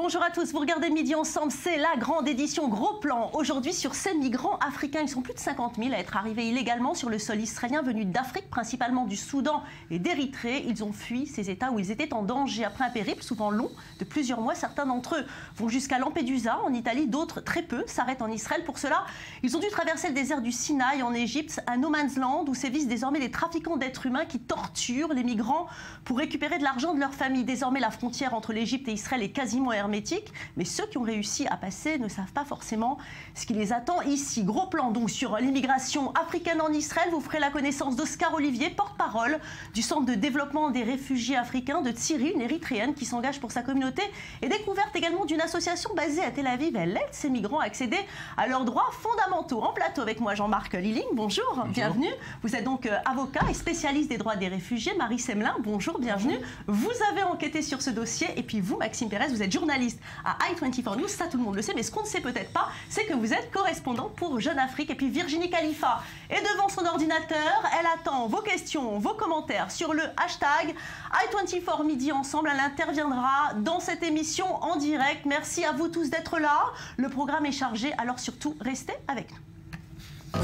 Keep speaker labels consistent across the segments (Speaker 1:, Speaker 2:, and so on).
Speaker 1: Bonjour à tous, vous regardez Midi Ensemble, c'est la grande édition Gros Plan. Aujourd'hui sur ces migrants africains, ils sont plus de 50 000 à être arrivés illégalement sur le sol israélien venus d'Afrique, principalement du Soudan et d'Érythrée. Ils ont fui ces États où ils étaient en danger après un périple souvent long de plusieurs mois. Certains d'entre eux vont jusqu'à Lampedusa en Italie, d'autres très peu s'arrêtent en Israël. Pour cela, ils ont dû traverser le désert du Sinaï en Égypte, un no man's land où sévissent désormais des trafiquants d'êtres humains qui torturent les migrants pour récupérer de l'argent de leur famille. Désormais, la frontière entre l'Égypte et Israël est quasiment hermétique, mais ceux qui ont réussi à passer ne savent pas forcément ce qui les attend ici. Gros plan donc sur l'immigration africaine en Israël. Vous ferez la connaissance d'Oscar Olivier, porte-parole du Centre de développement des réfugiés africains de Tsiri, une érythréenne qui s'engage pour sa communauté, et découverte également d'une association basée à Tel Aviv. Elle aide ces migrants à accéder à leurs droits fondamentaux. En plateau avec moi, Jean-Marc Liling, bonjour, bienvenue. Vous êtes donc avocat et spécialiste des droits des réfugiés. Marie Semelin, bonjour, bienvenue. Vous avez enquêté sur ce dossier, et puis vous, Maxime Pérez, vous êtes journaliste à i24 News, ça tout le monde le sait, mais ce qu'on ne sait peut-être pas, c'est que vous êtes correspondant pour Jeune Afrique. Et puis Virginie Khalifa est devant son ordinateur, elle attend vos questions, vos commentaires sur le hashtag i24 Midi Ensemble. Elle interviendra dans cette émission en direct. Merci à vous tous d'être là. Le programme est chargé, alors surtout, restez avec nous.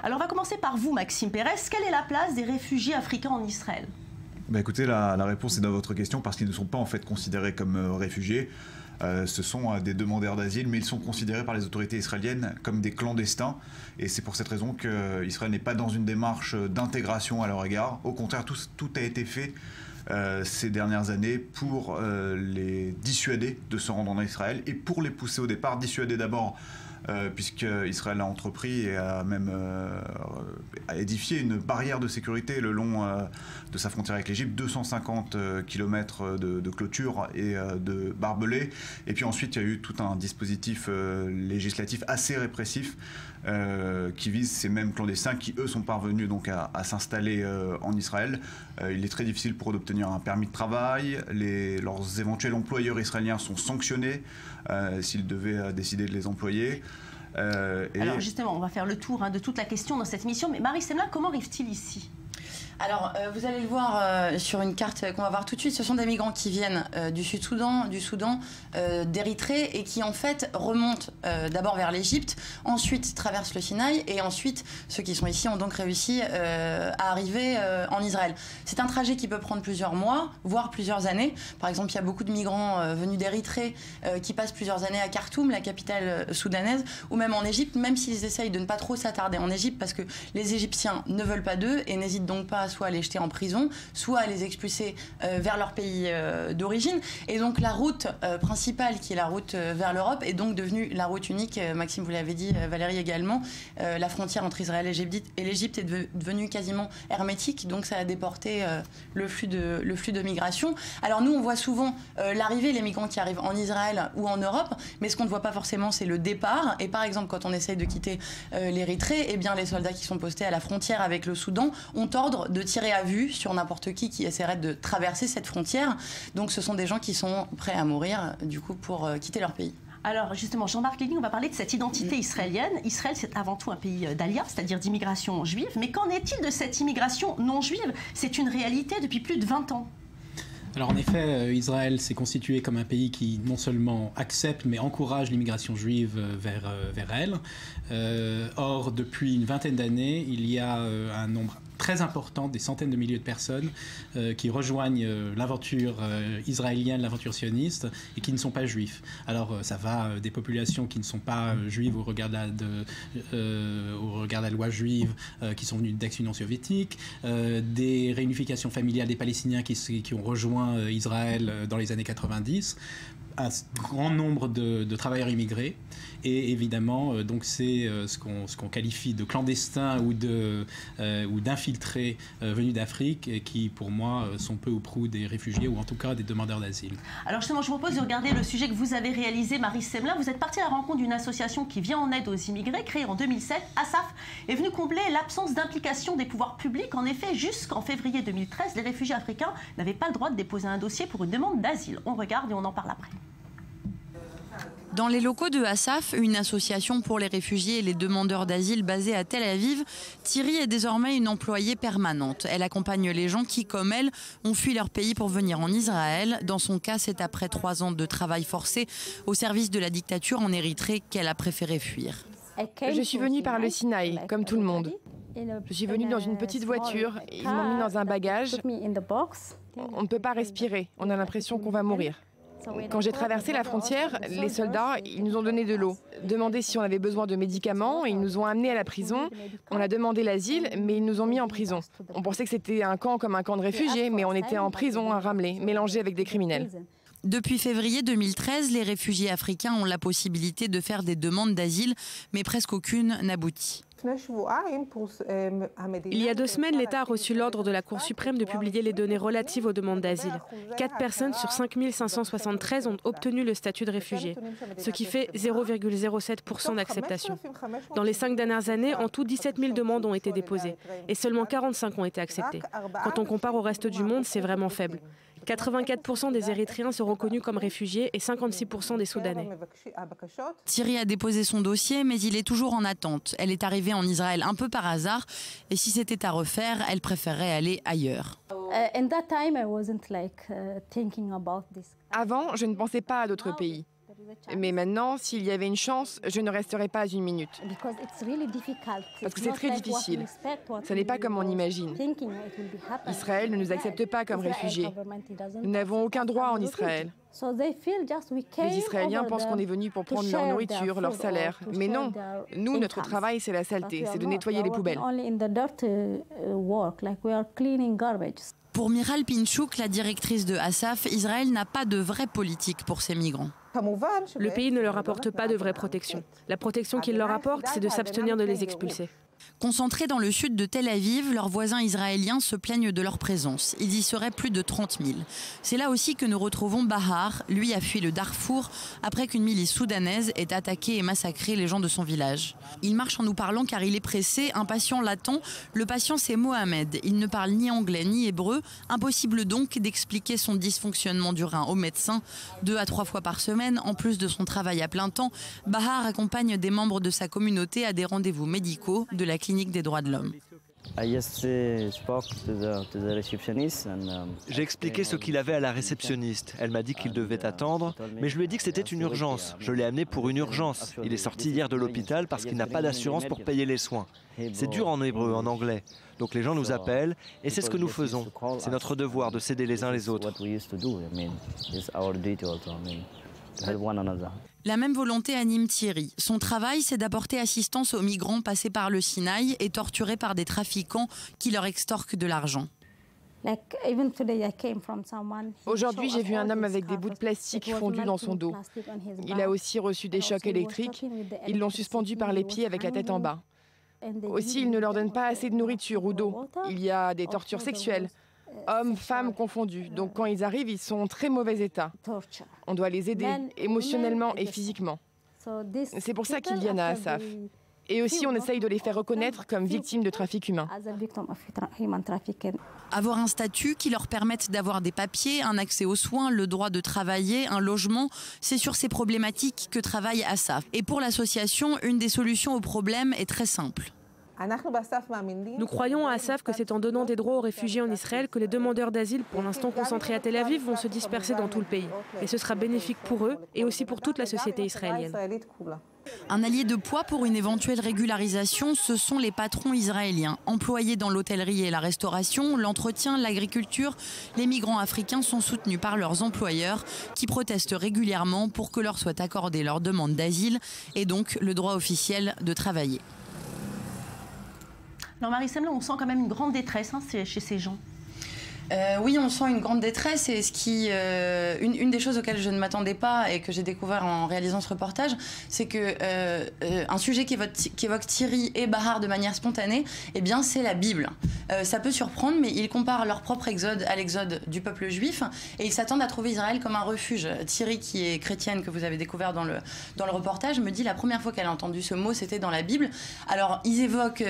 Speaker 1: Alors on va commencer par vous, Maxime Pérez. Quelle est la place des réfugiés africains en Israël ?
Speaker 2: Bah écoutez, la réponse est dans votre question parce qu'ils ne sont pas en fait considérés comme réfugiés. Ce sont des demandeurs d'asile, mais ils sont considérés par les autorités israéliennes comme des clandestins. Et c'est pour cette raison qu'Israël n'est pas dans une démarche d'intégration à leur égard. Au contraire, tout a été fait ces dernières années pour les dissuader de se rendre en Israël et pour les pousser au départ, dissuader d'abord puisque Israël a entrepris et a même a édifié une barrière de sécurité le long de sa frontière avec l'Égypte, 250 km de clôture et de barbelés. Et puis ensuite, il y a eu tout un dispositif législatif assez répressif qui vise ces mêmes clandestins qui, eux, sont parvenus donc à s'installer en Israël. Il est très difficile pour eux d'obtenir un permis de travail. Leurs éventuels employeurs israéliens sont sanctionnés s'ils devaient décider de les employer.
Speaker 1: Alors justement, on va faire le tour de toute la question dans cette émission. Mais Marie Semelin, comment arrive-t-il ici ?
Speaker 3: Alors, vous allez le voir sur une carte qu'on va voir tout de suite. Ce sont des migrants qui viennent du Sud-Soudan, d'Érythrée et qui en fait remontent d'abord vers l'Égypte, ensuite traversent le Sinaï et ensuite ceux qui sont ici ont donc réussi à arriver en Israël. C'est un trajet qui peut prendre plusieurs mois, voire plusieurs années. Par exemple, il y a beaucoup de migrants venus d'Érythrée qui passent plusieurs années à Khartoum, la capitale soudanaise, ou même en Égypte, même s'ils essayent de ne pas trop s'attarder en Égypte parce que les Égyptiens ne veulent pas d'eux et n'hésitent donc pas soit à les jeter en prison, soit à les expulser vers leur pays d'origine. Et donc la route principale, qui est la route vers l'Europe, est donc devenue la route unique. Maxime, vous l'avez dit, Valérie également. La frontière entre Israël et l'Égypte est devenue quasiment hermétique, donc ça a déporté le flux de migration. Alors nous, on voit souvent l'arrivée, les migrants qui arrivent en Israël ou en Europe, mais ce qu'on ne voit pas forcément, c'est le départ. Et par exemple, quand on essaye de quitter l'Érythrée, eh bien les soldats qui sont postés à la frontière avec le Soudan ont ordre de tirer à vue sur n'importe qui essaierait de traverser cette frontière. Donc ce sont des gens qui sont prêts à mourir du coup pour quitter leur pays.
Speaker 1: Alors justement, Jean-Marc Liling, on va parler de cette identité israélienne. Israël, c'est avant tout un pays d'Alia, c'est-à-dire d'immigration juive. Mais qu'en est-il de cette immigration non juive ? C'est une réalité depuis plus de 20 ans.
Speaker 4: Alors en effet, Israël s'est constitué comme un pays qui non seulement accepte mais encourage l'immigration juive vers elle. Or, depuis une vingtaine d'années, il y a un nombre très important, des centaines de milliers de personnes qui rejoignent l'aventure israélienne, l'aventure sioniste, et qui ne sont pas juifs. Alors ça va des populations qui ne sont pas juives au regard de la loi juive, qui sont venues d'ex-Union soviétique, des réunifications familiales des Palestiniens qui ont rejoint Israël dans les années 90, un grand nombre de travailleurs immigrés. Et évidemment, donc c'est ce qu'on qualifie de clandestins ou d'infiltrés venus d'Afrique, qui pour moi sont peu ou prou des réfugiés ou en tout cas des demandeurs d'asile.
Speaker 1: Alors justement, je vous propose de regarder le sujet que vous avez réalisé, Marie Semelin. Vous êtes partie à la rencontre d'une association qui vient en aide aux immigrés, créée en 2007. ASAF est venue combler l'absence d'implication des pouvoirs publics. En effet, jusqu'en février 2013, les réfugiés africains n'avaient pas le droit de déposer un dossier pour une demande d'asile. On regarde et on en parle après.
Speaker 3: Dans les locaux de Asaf, une association pour les réfugiés et les demandeurs d'asile basée à Tel Aviv, Thierry est désormais une employée permanente. Elle accompagne les gens qui, comme elle, ont fui leur pays pour venir en Israël. Dans son cas, c'est après 3 ans de travail forcé au service de la dictature en Érythrée qu'elle a préféré fuir.
Speaker 5: Je suis venue par le Sinaï, comme tout le monde. Je suis venue dans une petite voiture, ils m'ont mis dans un bagage. On ne peut pas respirer, on a l'impression qu'on va mourir. Quand j'ai traversé la frontière, les soldats, ils nous ont donné de l'eau, demandé si on avait besoin de médicaments, et ils nous ont amenés à la prison. On a demandé l'asile, mais ils nous ont mis en prison. On pensait que c'était un camp comme un camp de réfugiés, mais on était en prison à Ramleh, mélangé avec des criminels.
Speaker 3: Depuis février 2013, les réfugiés africains ont la possibilité de faire des demandes d'asile, mais presque aucune n'aboutit.
Speaker 6: Il y a 2 semaines, l'État a reçu l'ordre de la Cour suprême de publier les données relatives aux demandes d'asile. 4 personnes sur 5 573 ont obtenu le statut de réfugié, ce qui fait 0,07% d'acceptation. Dans les 5 dernières années, en tout 17 000 demandes ont été déposées et seulement 45 ont été acceptées. Quand on compare au reste du monde, c'est vraiment faible. 84% des Érythréens seront reconnus comme réfugiés et 56% des Soudanais.
Speaker 3: Thierry a déposé son dossier, mais il est toujours en attente. Elle est arrivée en Israël un peu par hasard et si c'était à refaire, elle préférerait aller ailleurs.
Speaker 5: Avant, je ne pensais pas à d'autres pays. Mais maintenant, s'il y avait une chance, je ne resterai pas 1 minute. Parce que c'est très difficile. Ce n'est pas comme on imagine. Israël ne nous accepte pas comme réfugiés. Nous n'avons aucun droit en Israël. Les Israéliens pensent qu'on est venu pour prendre leur nourriture, leur salaire. Mais non, nous, notre travail, c'est la saleté, c'est de nettoyer les poubelles.
Speaker 3: Pour Miral Pinchouk, la directrice de Asaf, Israël n'a pas de vraie politique pour ces migrants.
Speaker 6: Le pays ne leur apporte pas de vraie protection. La protection qu'il leur apporte, c'est de s'abstenir de les expulser.
Speaker 3: Concentrés dans le sud de Tel Aviv, leurs voisins israéliens se plaignent de leur présence. Ils y seraient plus de 30 000. C'est là aussi que nous retrouvons Bahar. Lui a fui le Darfour après qu'une milice soudanaise ait attaqué et massacré les gens de son village. Il marche en nous parlant car il est pressé, un patient l'attend. Le patient, c'est Mohamed. Il ne parle ni anglais ni hébreu. Impossible donc d'expliquer son dysfonctionnement du rein au médecin. 2 à 3 fois par semaine, en plus de son travail à plein temps, Bahar accompagne des membres de sa communauté à des rendez-vous médicaux de la clinique des droits de l'homme.
Speaker 7: J'ai expliqué ce qu'il avait à la réceptionniste. Elle m'a dit qu'il devait attendre, mais je lui ai dit que c'était une urgence. Je l'ai amené pour une urgence. Il est sorti hier de l'hôpital parce qu'il n'a pas d'assurance pour payer les soins. C'est dur en hébreu, en anglais. Donc les gens nous appellent et c'est ce que nous faisons. C'est notre devoir de s'aider les uns les autres.
Speaker 3: La même volonté anime Thierry. Son travail, c'est d'apporter assistance aux migrants passés par le Sinaï et torturés par des trafiquants qui leur extorquent de l'argent.
Speaker 5: Aujourd'hui, j'ai vu un homme avec des bouts de plastique fondus dans son dos. Il a aussi reçu des chocs électriques. Ils l'ont suspendu par les pieds avec la tête en bas. Aussi, ils ne leur donnent pas assez de nourriture ou d'eau. Il y a des tortures sexuelles. Hommes, femmes confondus. Donc quand ils arrivent, ils sont en très mauvais état. On doit les aider émotionnellement et physiquement. C'est pour ça qu'ils viennent à Asaf. Et aussi, on essaye de les faire reconnaître comme victimes de trafic humain.
Speaker 3: Avoir un statut qui leur permette d'avoir des papiers, un accès aux soins, le droit de travailler, un logement, c'est sur ces problématiques que travaille Asaf. Et pour l'association, une des solutions au problème est très simple.
Speaker 6: Nous croyons à Asaf que c'est en donnant des droits aux réfugiés en Israël que les demandeurs d'asile, pour l'instant concentrés à Tel Aviv, vont se disperser dans tout le pays. Et ce sera bénéfique pour eux et aussi pour toute la société israélienne.
Speaker 3: Un allié de poids pour une éventuelle régularisation, ce sont les patrons israéliens. Employés dans l'hôtellerie et la restauration, l'entretien, l'agriculture, les migrants africains sont soutenus par leurs employeurs qui protestent régulièrement pour que leur soit accordé leur demande d'asile et donc le droit officiel de travailler.
Speaker 1: Alors Marie Semler, on sent quand même une grande détresse chez ces gens.
Speaker 3: Oui, on sent une grande détresse et une des choses auxquelles je ne m'attendais pas et que j'ai découvert en réalisant ce reportage, c'est que un sujet qu'évoque Thierry et Bahar de manière spontanée, eh bien, c'est la Bible. Ça peut surprendre, mais ils comparent leur propre exode à l'exode du peuple juif et ils s'attendent à trouver Israël comme un refuge. Thierry, qui est chrétienne, que vous avez découvert dans le reportage, me dit la première fois qu'elle a entendu ce mot, c'était dans la Bible. Alors, ils évoquent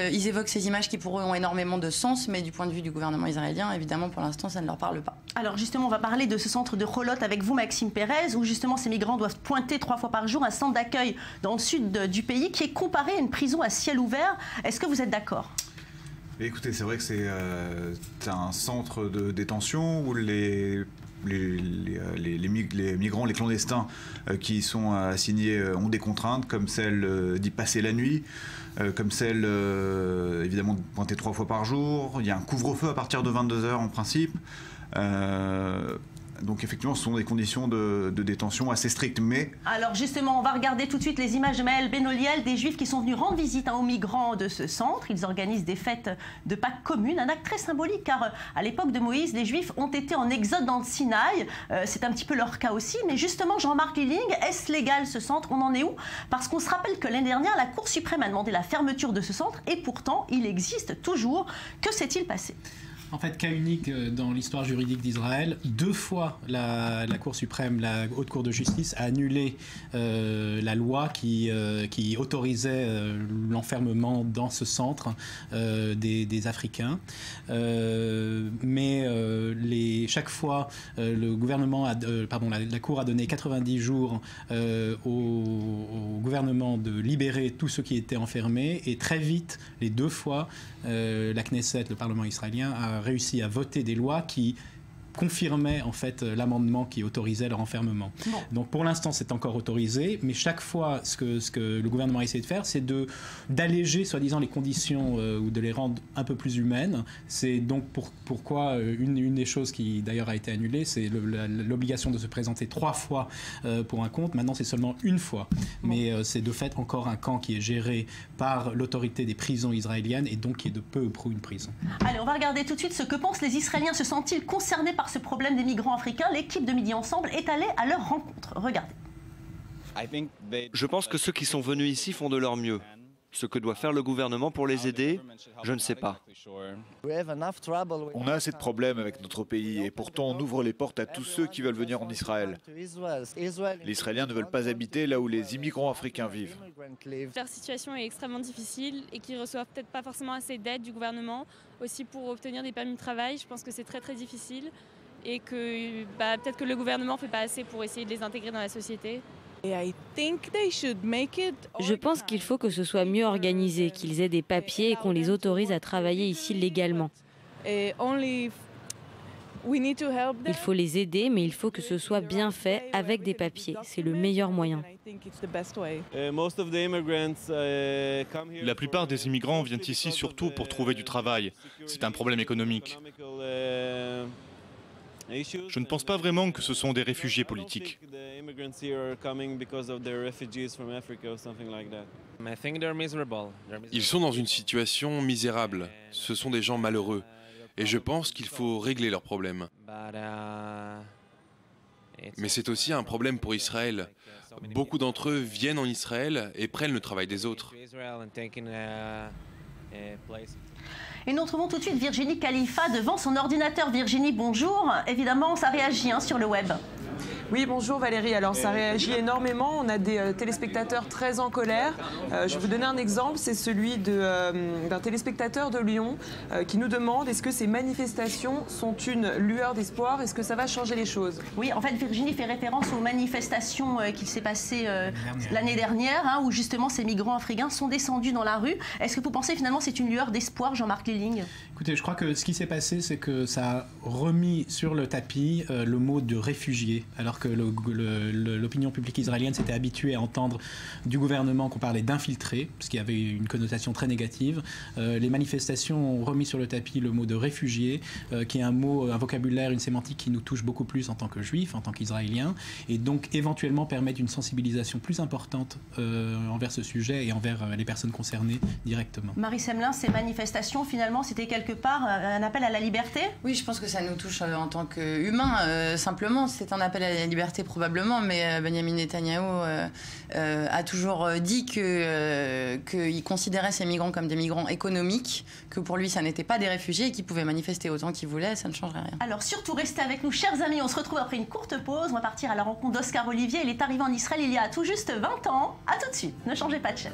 Speaker 3: ces images qui pour eux ont énormément de sens, mais du point de vue du gouvernement israélien, évidemment, pour l'instant, ça ne leur parle pas.
Speaker 1: Alors justement, on va parler de ce centre de Cholot avec vous, Maxime Pérez, où justement ces migrants doivent pointer 3 fois par jour un centre d'accueil dans le sud du pays qui est comparé à une prison à ciel ouvert. Est-ce que vous êtes d'accord ?
Speaker 2: Écoutez, c'est vrai que c'est un centre de détention où les migrants, les clandestins qui y sont assignés ont des contraintes comme celle d'y passer la nuit, comme celle évidemment de pointer 3 fois par jour. Il y a un couvre-feu à partir de 22h en principe. Donc effectivement, ce sont des conditions de détention assez strictes. Mais... Alors
Speaker 1: justement, on va regarder tout de suite les images de Maël Benoliel, des Juifs qui sont venus rendre visite aux migrants de ce centre. Ils organisent des fêtes de Pâques communes, un acte très symbolique car à l'époque de Moïse, les Juifs ont été en exode dans le Sinaï. C'est un petit peu leur cas aussi. Mais justement, Jean-Marc Lilling, est-ce légal ce centre? On en est où? Parce qu'on se rappelle que l'année dernière, la Cour suprême a demandé la fermeture de ce centre et pourtant, il existe toujours. Que s'est-il passé?
Speaker 4: En fait, cas unique dans l'histoire juridique d'Israël, 2 fois la Cour suprême, la Haute Cour de justice, a annulé la loi qui autorisait l'enfermement dans ce centre des Africains. Mais chaque fois, le gouvernement la Cour a donné 90 jours au gouvernement de libérer tous ceux qui étaient enfermés, et très vite, les 2 fois, la Knesset, le Parlement israélien, a réussi à voter des lois qui confirmait en fait l'amendement qui autorisait leur enfermement. Bon. Donc pour l'instant c'est encore autorisé, mais chaque fois ce que le gouvernement a essayé de faire, c'est d'alléger soi-disant les conditions ou de les rendre un peu plus humaines. C'est donc pourquoi une des choses qui d'ailleurs a été annulée, c'est l'obligation de se présenter 3 fois pour un compte. Maintenant c'est seulement 1 fois, mais c'est de fait encore un camp qui est géré par l'autorité des prisons israéliennes et donc qui est de peu ou prou une prison.
Speaker 1: Allez, on va regarder tout de suite ce que pensent les Israéliens. Se sentent-ils concernés par ce problème des migrants africains? L'équipe de Midi Ensemble est allée à leur rencontre. Regardez.
Speaker 7: Je pense que ceux qui sont venus ici font de leur mieux. Ce que doit faire le gouvernement pour les aider, je ne sais pas.
Speaker 8: On a assez de problèmes avec notre pays et pourtant on ouvre les portes à tous ceux qui veulent venir en Israël. Les Israéliens ne veulent pas habiter là où les immigrants africains vivent.
Speaker 9: Leur situation est extrêmement difficile et qu'ils ne reçoivent peut-être pas forcément assez d'aide du gouvernement. Aussi pour obtenir des permis de travail, je pense que c'est très très difficile et que peut-être que le gouvernement ne fait pas assez pour essayer de les intégrer dans la société.
Speaker 10: Je pense qu'il faut que ce soit mieux organisé, qu'ils aient des papiers et qu'on les autorise à travailler ici légalement. Il faut les aider, mais il faut que ce soit bien fait avec des papiers. C'est le meilleur moyen.
Speaker 11: La plupart des immigrants viennent ici surtout pour trouver du travail. C'est un problème économique. Je ne pense pas vraiment que ce sont des réfugiés politiques.
Speaker 12: Ils sont dans une situation misérable. Ce sont des gens malheureux. Et je pense qu'il faut régler leurs problèmes. Mais c'est aussi un problème pour Israël. Beaucoup d'entre eux viennent en Israël et prennent le travail des autres.
Speaker 1: Et nous retrouvons tout de suite Virginie Khalifa devant son ordinateur. Virginie, bonjour. Évidemment, ça réagit sur le web.
Speaker 13: Oui, bonjour Valérie. Alors ça réagit énormément. On a des téléspectateurs très en colère. Je vais vous donner un exemple. C'est celui d'un téléspectateur de Lyon qui nous demande est-ce que ces manifestations sont une lueur d'espoir? Est-ce que ça va changer les choses?
Speaker 1: Oui, en fait, Virginie fait référence aux manifestations qui s'est passées l'année dernière, où justement ces migrants africains sont descendus dans la rue. Est-ce que vous pensez finalement que c'est une lueur d'espoir, Jean-Marc Lilling?
Speaker 4: Écoutez, je crois que ce qui s'est passé, c'est que ça a remis sur le tapis le mot de réfugié, alors que l'opinion publique israélienne s'était habituée à entendre du gouvernement qu'on parlait d'infiltrés, ce qui avait une connotation très négative. Les manifestations ont remis sur le tapis le mot de réfugié, qui est un vocabulaire, une sémantique qui nous touche beaucoup plus en tant que juifs, en tant qu'israéliens, et donc éventuellement permettre une sensibilisation plus importante envers ce sujet et envers les personnes concernées directement.
Speaker 1: Marie Semelin, ces manifestations, finalement, c'était quelque part un appel à la liberté?
Speaker 3: Oui, je pense que ça nous touche en tant qu'humains. Simplement, c'est un appel à la liberté probablement, mais Benjamin Netanyahou a toujours dit qu'il considérait ces migrants comme des migrants économiques, que pour lui, ça n'était pas des réfugiés et qu'ils pouvaient manifester autant qu'ils voulaient, ça ne changerait rien.
Speaker 1: Alors surtout, restez avec nous, chers amis. On se retrouve après une courte pause. On va partir à la rencontre d'Oscar Olivier. Il est arrivé en Israël il y a tout juste 20 ans. À tout de suite. Ne changez pas de chaîne.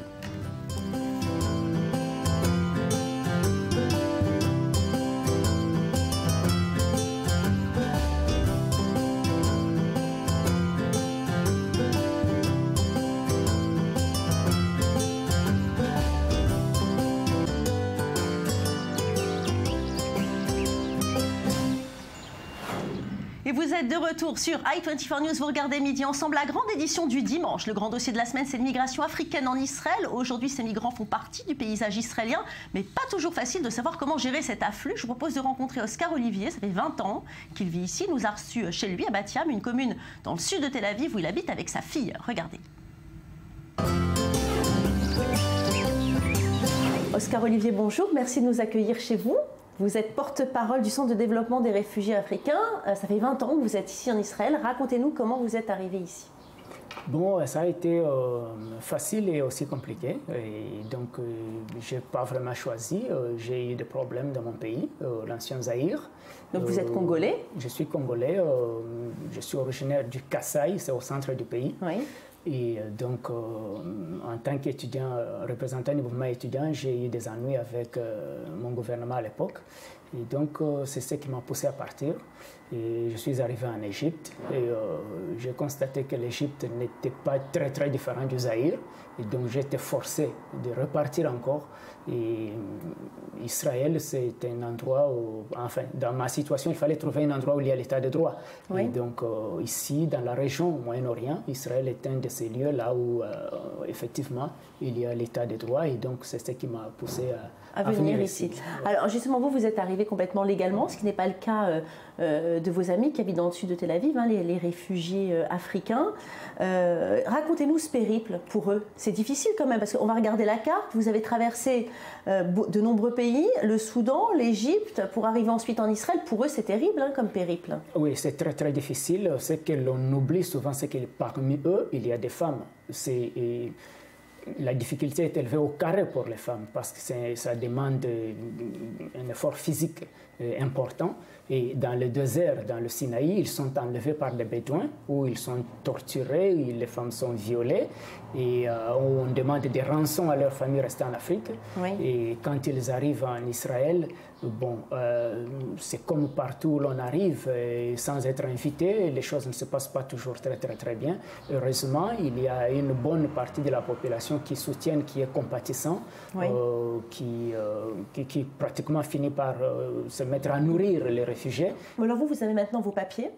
Speaker 1: Et vous êtes de retour sur i24 News, vous regardez Midi Ensemble, la grande édition du dimanche. Le grand dossier de la semaine, c'est l'immigration africaine en Israël. Aujourd'hui, ces migrants font partie du paysage israélien, mais pas toujours facile de savoir comment gérer cet afflux. Je vous propose de rencontrer Oscar Olivier, ça fait 20 ans qu'il vit ici. Il nous a reçus chez lui à Bat Yam, une commune dans le sud de Tel Aviv où il habite avec sa fille. Regardez. Oscar Olivier, bonjour, merci de nous accueillir chez vous. Vous êtes porte-parole du Centre de développement des réfugiés africains. Ça fait 20 ans que vous êtes ici en Israël. Racontez-nous comment vous êtes arrivé ici.
Speaker 14: Bon, ça a été facile et aussi compliqué. Et donc, je n'ai pas vraiment choisi. J'ai eu des problèmes dans mon pays, l'ancien Zaïre.
Speaker 1: Donc, vous êtes congolais?
Speaker 14: Je suis congolais. Je suis originaire du Kasaï, c'est au centre du pays.
Speaker 1: Oui.
Speaker 14: Et donc, en tant qu'étudiant, représentant du mouvement étudiant, j'ai eu des ennuis avec mon gouvernement à l'époque. Et donc, c'est ce qui m'a poussé à partir. Et je suis arrivé en Égypte et j'ai constaté que l'Égypte n'était pas très, très différente du Zaïre. Et donc, j'ai été forcé de repartir encore. Et Israël, c'est un endroit où, enfin, dans ma situation, il fallait trouver un endroit où il y a l'état de droit. Oui. Et donc, ici, dans la région au Moyen-Orient, Israël est un de ces lieux là où, effectivement, il y a l'état de droit. Et donc, c'est ce qui m'a poussé à venir ici.
Speaker 1: Alors, justement, vous êtes arrivé complètement légalement, ce qui n'est pas le cas de vos amis qui habitent dans le sud de Tel Aviv, hein, les réfugiés africains. Racontez-nous ce périple pour eux. C'est difficile quand même, parce qu'on va regarder la carte. Vous avez traversé de nombreux pays, le Soudan, l'Égypte, pour arriver ensuite en Israël. Pour eux, c'est terrible hein, comme périple.
Speaker 14: Oui, c'est très, très difficile. Ce que l'on oublie souvent, c'est que parmi eux, il y a des femmes. La difficulté est élevée au carré pour les femmes parce que ça demande un effort physique important. Et dans le désert, dans le Sinaï, ils sont enlevés par les Bédouins, où ils sont torturés, où les femmes sont violées, et on demande des rançons à leurs familles restées en Afrique. Oui. Et quand ils arrivent en Israël, bon, c'est comme partout où l'on arrive, sans être invité, les choses ne se passent pas toujours très, très, très bien. Heureusement, il y a une bonne partie de la population qui soutient, qui est compatissant, oui. Qui pratiquement finit par se mettre à nourrir les réfugiés.
Speaker 1: Alors vous avez maintenant vos papiers,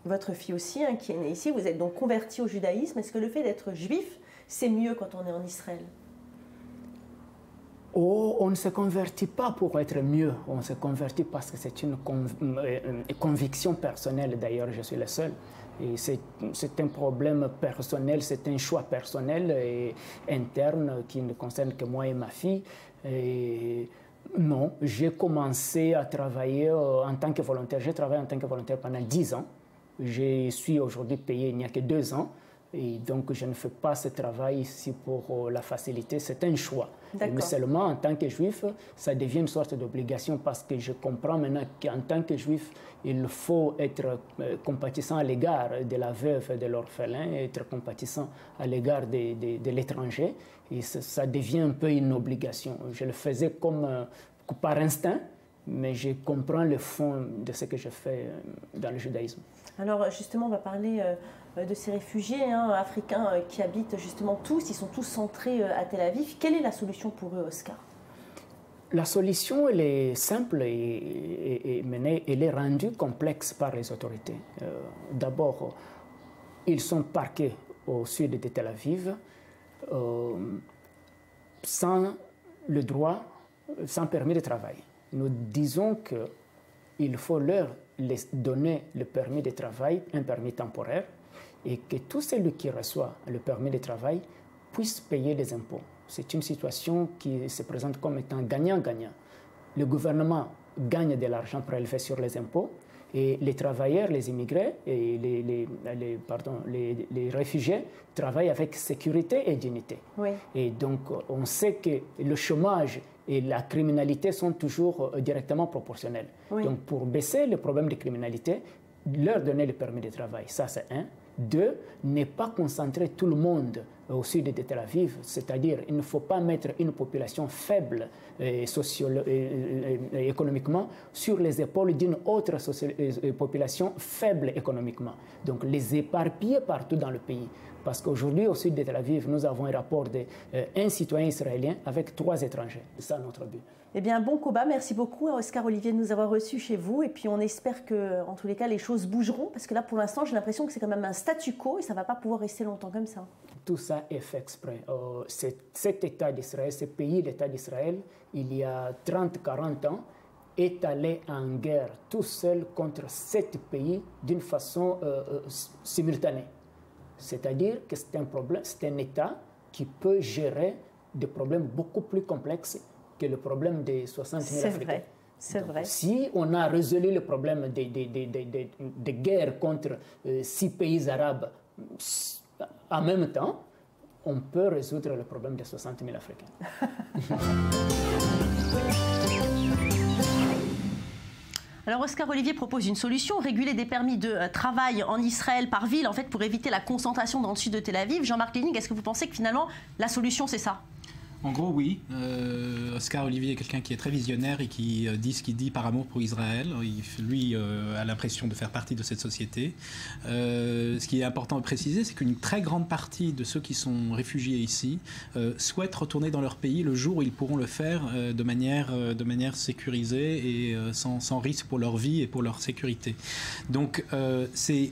Speaker 1: votre fille aussi, hein, qui est née ici. Vous êtes donc converti au judaïsme. Est-ce que le fait d'être juif, c'est mieux quand on est en Israël?
Speaker 14: Oh, on ne se convertit pas pour être mieux, on se convertit parce que c'est une conviction personnelle. D'ailleurs, je suis le seul. Et c'est un problème personnel, c'est un choix personnel et interne qui ne concerne que moi et ma fille. Et non, j'ai commencé à travailler en tant que volontaire. J'ai travaillé en tant que volontaire pendant 10 ans. Je suis aujourd'hui payé il n'y a que 2 ans. Et donc, je ne fais pas ce travail ici pour la facilité, c'est un choix. Mais seulement, en tant que juif, ça devient une sorte d'obligation parce que je comprends maintenant qu'en tant que juif, il faut être compatissant à l'égard de la veuve et de l'orphelin, être compatissant à l'égard de l'étranger. Et ça devient un peu une obligation. Je le faisais comme par instinct, mais je comprends le fond de ce que je fais dans le judaïsme.
Speaker 1: Alors, justement, on va parler de ces réfugiés africains qui habitent justement tous, ils sont tous centrés à Tel Aviv. Quelle est la solution pour eux, Oscar?
Speaker 14: La solution, elle est simple mais elle est rendue complexe par les autorités. D'abord, ils sont parqués au sud de Tel Aviv sans le droit, sans permis de travail. Nous disons qu'il faut leur donner le permis de travail, un permis temporaire, et que tout celui qui reçoit le permis de travail puisse payer les impôts. C'est une situation qui se présente comme étant gagnant-gagnant. Le gouvernement gagne de l'argent prélevé sur les impôts et les travailleurs, les immigrés et les réfugiés travaillent avec sécurité et dignité. Oui. Et donc, on sait que le chômage et la criminalité sont toujours directement proportionnels. Oui. Donc, pour baisser le problème de criminalité, leur donner le permis de travail, ça c'est un. Deux, ne pas concentrer tout le monde au sud de Tel Aviv, c'est-à-dire il ne faut pas mettre une population faible économiquement sur les épaules d'une autre population faible économiquement. Donc les éparpiller partout dans le pays. Parce qu'aujourd'hui, au sud de Tel Aviv, nous avons un rapport d'un citoyen israélien avec 3 étrangers. C'est ça notre but.
Speaker 1: Eh bien, bon combat. Merci beaucoup à Oscar Olivier de nous avoir reçus chez vous. Et puis, on espère que, en tous les cas, les choses bougeront. Parce que là, pour l'instant, j'ai l'impression que c'est quand même un statu quo et ça ne va pas pouvoir rester longtemps comme ça.
Speaker 14: Tout ça est fait exprès. Cet État d'Israël, ce pays, l'État d'Israël, il y a 30-40 ans, est allé en guerre tout seul contre 7 pays d'une façon simultanée. C'est-à-dire que c'est un problème, c'est un État qui peut gérer des problèmes beaucoup plus complexes que le problème des 60 000 Africains.
Speaker 1: C'est vrai.
Speaker 14: Si on a résolu le problème des guerres contre 6 pays arabes en même temps, on peut résoudre le problème des 60 000 Africains.
Speaker 1: Alors Oscar Olivier propose une solution, réguler des permis de travail en Israël par ville, en fait, pour éviter la concentration dans le sud de Tel Aviv. Jean-Marc Lénig, est-ce que vous pensez que finalement la solution c'est ça ?
Speaker 4: En gros, oui. Oscar Olivier est quelqu'un qui est très visionnaire et qui dit ce qu'il dit par amour pour Israël. Lui a l'impression de faire partie de cette société. Ce qui est important de préciser, c'est qu'une très grande partie de ceux qui sont réfugiés ici souhaitent retourner dans leur pays le jour où ils pourront le faire de manière sécurisée et sans risque pour leur vie et pour leur sécurité. Donc, c'est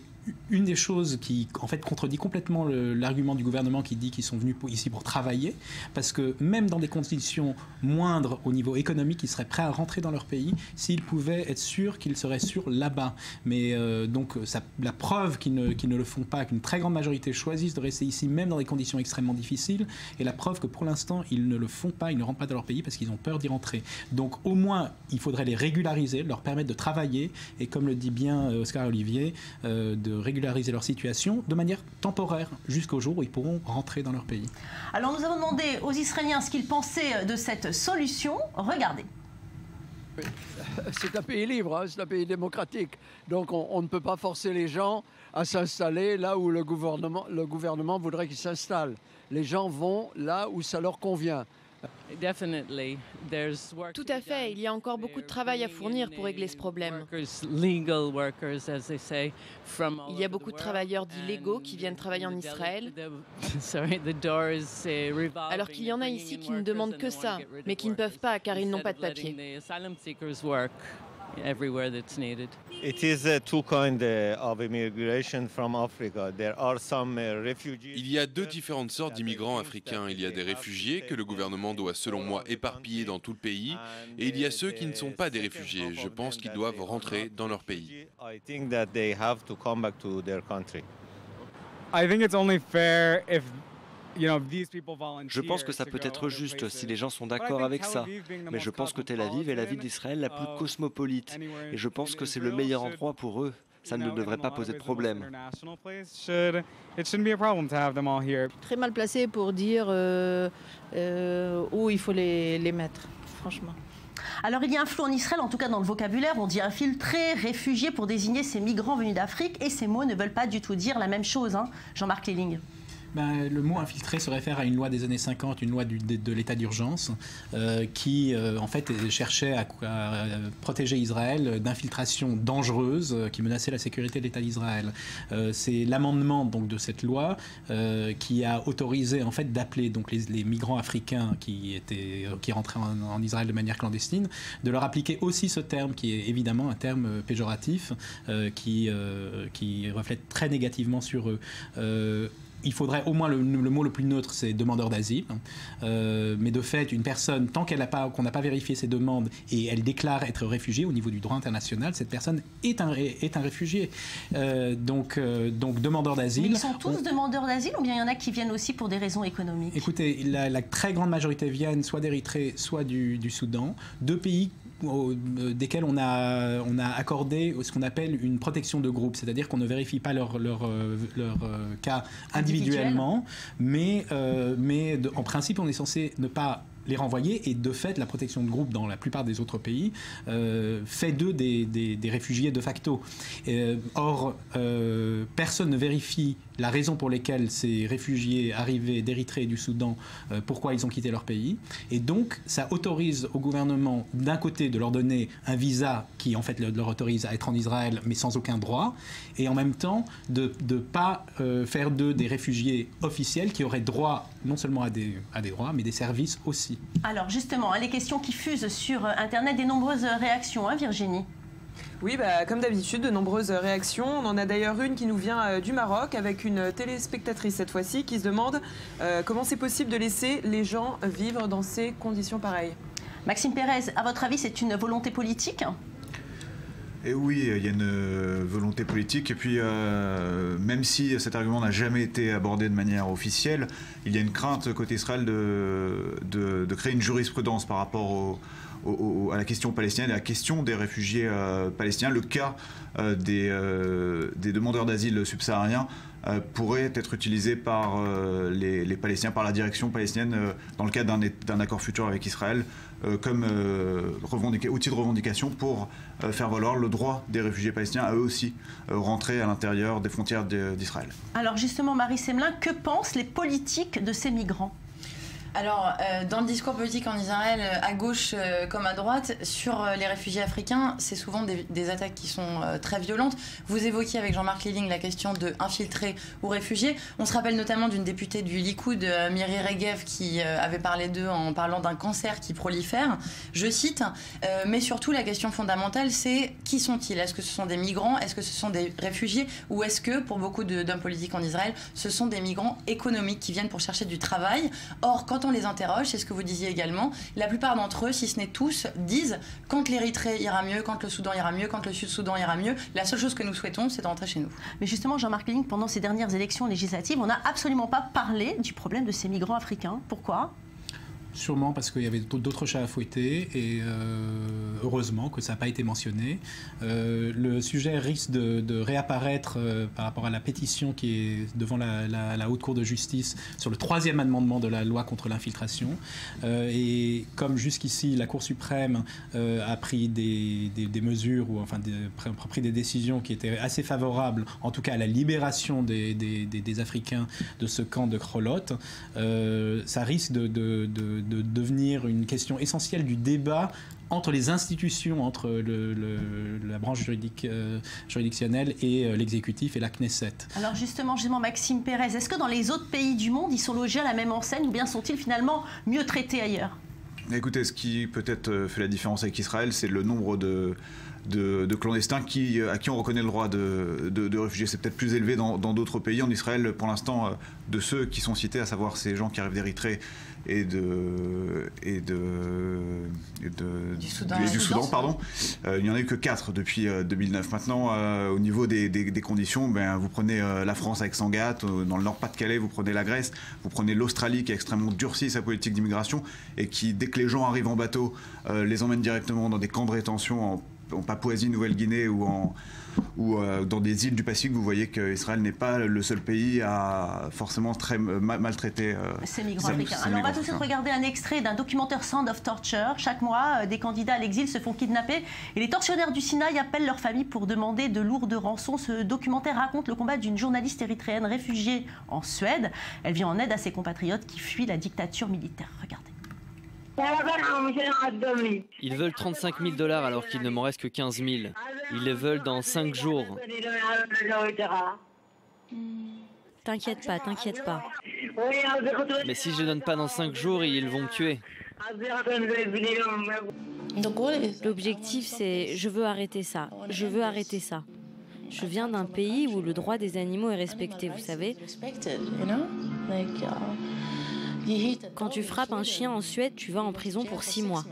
Speaker 4: une des choses qui, en fait, contredit complètement l'argument du gouvernement qui dit qu'ils sont venus ici pour travailler, parce que même dans des conditions moindres au niveau économique, ils seraient prêts à rentrer dans leur pays s'ils pouvaient être sûrs qu'ils seraient sûrs là-bas. Mais donc, la preuve qu'ils ne le font pas, qu'une très grande majorité choisissent de rester ici, même dans des conditions extrêmement difficiles, et la preuve que pour l'instant, ils ne le font pas, ils ne rentrent pas dans leur pays parce qu'ils ont peur d'y rentrer. Donc, au moins, il faudrait les régulariser, leur permettre de travailler, et comme le dit bien Oscar Olivier, de régulariser leur situation de manière temporaire jusqu'au jour où ils pourront rentrer dans leur pays.
Speaker 1: Alors nous avons demandé aux Israéliens ce qu'ils pensaient de cette solution. Regardez.
Speaker 15: C'est un pays libre, hein, c'est un pays démocratique. Donc on ne peut pas forcer les gens à s'installer là où le gouvernement voudrait qu'ils s'installent. Les gens vont là où ça leur convient.
Speaker 5: Tout à fait, il y a encore beaucoup de travail à fournir pour régler ce problème. Il y a beaucoup de travailleurs dits légaux qui viennent travailler en Israël, alors qu'il y en a ici qui ne demandent que ça, mais qui ne peuvent pas car ils n'ont pas de papier.
Speaker 16: Everywhere that's needed. It is two kinds of immigration from Africa. There are some refugees.
Speaker 12: Il y a 2 différentes sortes d'immigrants africains. Il y a des réfugiés que le gouvernement doit, selon moi, éparpiller dans tout le pays, et il y a ceux qui ne sont pas des réfugiés. Je pense qu'ils doivent rentrer dans leur pays.
Speaker 16: I think that they have to come back to their country.
Speaker 17: I think it's only fair if
Speaker 7: je pense que ça peut être juste si les gens sont d'accord avec ça, mais je pense que Tel Aviv est la ville d'Israël la plus cosmopolite, et je pense que c'est le meilleur endroit pour eux. Ça ne devrait pas poser de problème.
Speaker 18: Très mal placé pour dire où il faut les mettre, franchement.
Speaker 1: Alors il y a un flou en Israël, en tout cas dans le vocabulaire, on dit infiltrés, réfugiés pour désigner ces migrants venus d'Afrique, et ces mots ne veulent pas du tout dire la même chose, hein, Jean-Marc Léling.
Speaker 4: Le mot infiltré se réfère à une loi des années 50, une loi de l'état d'urgence, qui en fait cherchait à protéger Israël d'infiltrations dangereuses qui menaçaient la sécurité de l'État d'Israël. C'est l'amendement donc de cette loi qui a autorisé en fait d'appeler donc les migrants africains qui rentraient en Israël de manière clandestine, de leur appliquer aussi ce terme qui est évidemment un terme péjoratif qui reflète très négativement sur eux. il faudrait au moins le mot le plus neutre, c'est demandeur d'asile. Mais de fait, une personne, tant qu'on n'a pas vérifié ses demandes et elle déclare être réfugiée au niveau du droit international, cette personne est un réfugié. Donc demandeur d'asile.
Speaker 1: Mais ils sont tous demandeurs d'asile ou bien il y en a qui viennent aussi pour des raisons économiques?
Speaker 4: Écoutez, la très grande majorité viennent soit d'Érythrée, soit du Soudan, deux pays desquels on a accordé ce qu'on appelle une protection de groupe, c'est-à-dire qu'on ne vérifie pas leur cas individuellement, mais en principe on est censé ne pas les renvoyer, et de fait la protection de groupe dans la plupart des autres pays fait d'eux des réfugiés de facto. Or, personne ne vérifie la raison pour laquelle ces réfugiés arrivés d'Érythrée et du Soudan, pourquoi ils ont quitté leur pays. Et donc, ça autorise au gouvernement, d'un côté, de leur donner un visa qui, en fait, leur autorise à être en Israël, mais sans aucun droit, et en même temps, de ne pas faire d'eux des réfugiés officiels qui auraient droit non seulement à des droits, mais des services aussi.
Speaker 1: Alors, justement, les questions qui fusent sur Internet, des nombreuses réactions, hein, Virginie?
Speaker 13: Oui, comme d'habitude, de nombreuses réactions. On en a d'ailleurs une qui nous vient du Maroc, avec une téléspectatrice cette fois-ci qui se demande comment c'est possible de laisser les gens vivre dans ces conditions pareilles.
Speaker 1: Maxime Pérez, à votre avis, c'est une volonté politique ?
Speaker 2: Et oui, il y a une volonté politique. Et puis, même si cet argument n'a jamais été abordé de manière officielle, il y a une crainte côté Israël de créer une jurisprudence par rapport à la question palestinienne et à la question des réfugiés palestiniens. Le cas des demandeurs d'asile subsahariens pourrait être utilisé par les Palestiniens, par la direction palestinienne, dans le cadre d'un accord futur avec Israël, comme outil de revendication pour faire valoir le droit des réfugiés palestiniens à eux aussi rentrer à l'intérieur des frontières d'Israël.
Speaker 1: Alors justement, Marie Semelin, que pensent les politiques de ces migrants ?
Speaker 3: Alors, dans le discours politique en Israël, à gauche comme à droite, sur les réfugiés africains, c'est souvent des attaques qui sont très violentes. Vous évoquiez avec Jean-Marc Lilling la question de infiltrés ou réfugiés. On se rappelle notamment d'une députée du Likoud, Miri Regev, qui avait parlé d'eux en parlant d'un cancer qui prolifère. Je cite, mais surtout la question fondamentale, c'est qui sont-ils ? Est-ce que ce sont des migrants ? Est-ce que ce sont des réfugiés ? Ou est-ce que, pour beaucoup d'hommes politiques en Israël, ce sont des migrants économiques qui viennent pour chercher du travail ? Or, quand on les interroge, c'est ce que vous disiez également, la plupart d'entre eux, si ce n'est tous, disent quand l'Érythrée ira mieux, quand le Soudan ira mieux, quand le Sud-Soudan ira mieux, la seule chose que nous souhaitons, c'est de rentrer chez nous.
Speaker 1: Mais justement, Jean-Marc Lilling, pendant ces dernières élections législatives, on n'a absolument pas parlé du problème de ces migrants africains. Pourquoi ?
Speaker 4: Sûrement parce qu'il y avait d'autres chats à fouetter, et heureusement que ça n'a pas été mentionné. Le sujet risque de réapparaître par rapport à la pétition qui est devant la Haute Cour de justice sur le 3e amendement de la loi contre l'infiltration. Et comme jusqu'ici la Cour suprême a pris des mesures, ou enfin pris des décisions qui étaient assez favorables, en tout cas à la libération des Africains de ce camp de Chrolot, ça risque de devenir une question essentielle du débat entre les institutions, entre la branche juridictionnelle et l'exécutif et la Knesset.
Speaker 1: Alors justement, Maxime Pérez, est-ce que dans les autres pays du monde, ils sont logés à la même enseigne, ou bien sont-ils finalement mieux traités ailleurs ?
Speaker 2: Écoutez, ce qui peut-être fait la différence avec Israël, c'est le nombre de clandestins à qui on reconnaît le droit de réfugiés. C'est peut-être plus élevé dans d'autres pays. En Israël, pour l'instant, de ceux qui sont cités, à savoir ces gens qui arrivent d'Érythrée et du Soudan, pardon. Il n'y en a eu que 4 depuis 2009. Maintenant, au niveau des conditions, vous prenez la France avec Sangatte, dans le Nord-Pas-de-Calais, vous prenez la Grèce, vous prenez l'Australie qui a extrêmement durci sa politique d'immigration et qui, dès que les gens arrivent en bateau, les emmène directement dans des camps de rétention en Papouasie, Nouvelle-Guinée ou dans des îles du Pacifique. Vous voyez qu'Israël n'est pas le seul pays à forcément très maltraiter
Speaker 1: ces migrants africains. Alors on va tout de suite regarder un extrait d'un documentaire Sound of Torture. Chaque mois, des candidats à l'exil se font kidnapper et les tortionnaires du Sinaï appellent leur famille pour demander de lourdes rançons. Ce documentaire raconte le combat d'une journaliste érythréenne réfugiée en Suède. Elle vient en aide à ses compatriotes qui fuient la dictature militaire. Regardez.
Speaker 19: Ils veulent 35 000 $ alors qu'il ne m'en reste que 15 000. Ils les veulent dans 5 jours.
Speaker 10: T'inquiète pas.
Speaker 19: Mais si je ne donne pas dans 5 jours, ils vont me tuer.
Speaker 10: L'objectif, c'est je veux arrêter ça. Je viens d'un pays où le droit des animaux est respecté, vous savez. Quand tu frappes un chien en Suède, tu vas en prison pour 6 mois.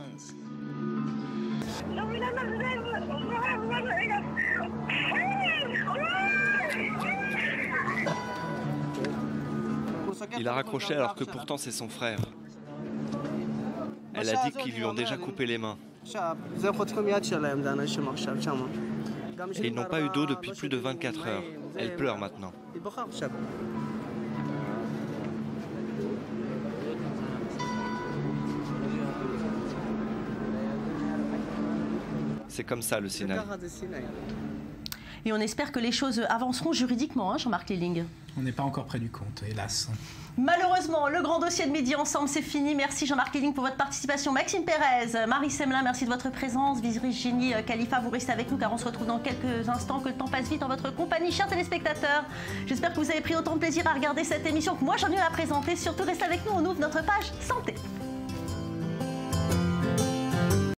Speaker 7: Il a raccroché alors que pourtant c'est son frère. Elle a dit qu'ils lui ont déjà coupé les mains. Et ils n'ont pas eu d'eau depuis plus de 24 heures. Elle pleure maintenant. C'est comme ça le Sinaï.
Speaker 1: Et on espère que les choses avanceront juridiquement, hein, Jean-Marc Lelling.
Speaker 4: On n'est pas encore près du compte, hélas.
Speaker 1: Malheureusement, le grand dossier de Midi Ensemble, c'est fini. Merci Jean-Marc Lelling pour votre participation. Maxime Pérez, Marie Semelin, merci de votre présence. Virginie Khalifa, vous restez avec nous car on se retrouve dans quelques instants. Que le temps passe vite en votre compagnie, chers téléspectateurs. J'espère que vous avez pris autant de plaisir à regarder cette émission que moi j'en ai eu à la présenter. Surtout, restez avec nous, on ouvre notre page santé.